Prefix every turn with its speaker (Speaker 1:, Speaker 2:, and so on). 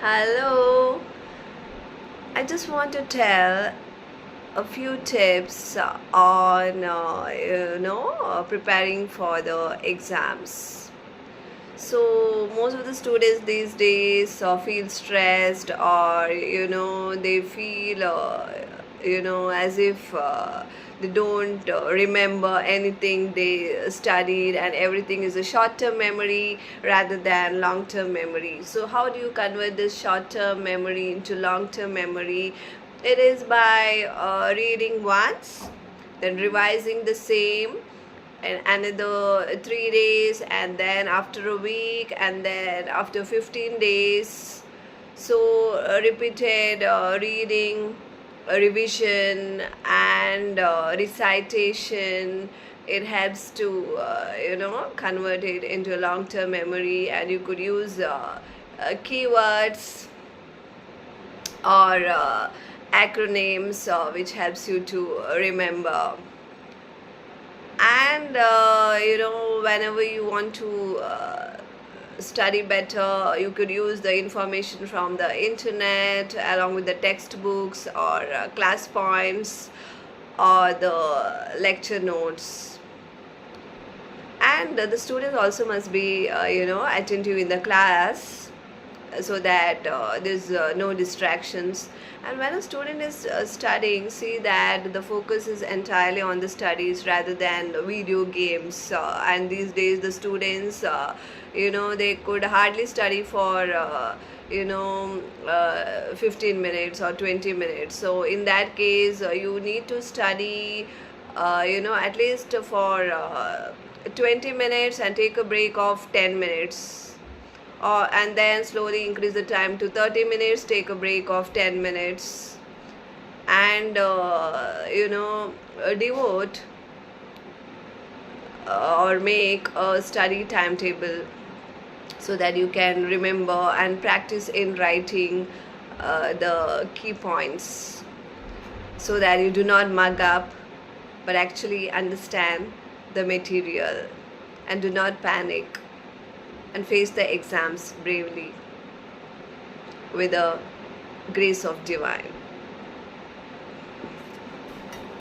Speaker 1: Hello. I just want to tell a few tips on preparing for the exams. So most of the students these days feel stressed, or they feel as if they don't remember anything they studied, and everything is a short-term memory rather than long-term memory. So how do you convert this short-term memory into long-term memory? It is by reading once, then revising the same, and another 3 days, and then after a week, and then after 15 days. So repeated reading, revision, and recitation, it helps to convert it into a long-term memory. And you could use keywords or acronyms, which helps you to remember. And whenever you want to study better, you could use the information from the internet along with the textbooks, or class points, or the lecture notes. And the students also must be attentive in the class, so that there's no distractions. And when a student is studying, see that the focus is entirely on the studies rather than the video games. And these days the students they could hardly study for 15 minutes or 20 minutes. So in that case, you need to study at least for 20 minutes and take a break of 10 minutes, and then slowly increase the time to 30 minutes, take a break of 10 minutes, and devote or make a study timetable, so that you can remember and practice in writing the key points, so that you do not mug up but actually understand the material, and do not panic, and face the exams bravely with the grace of divine.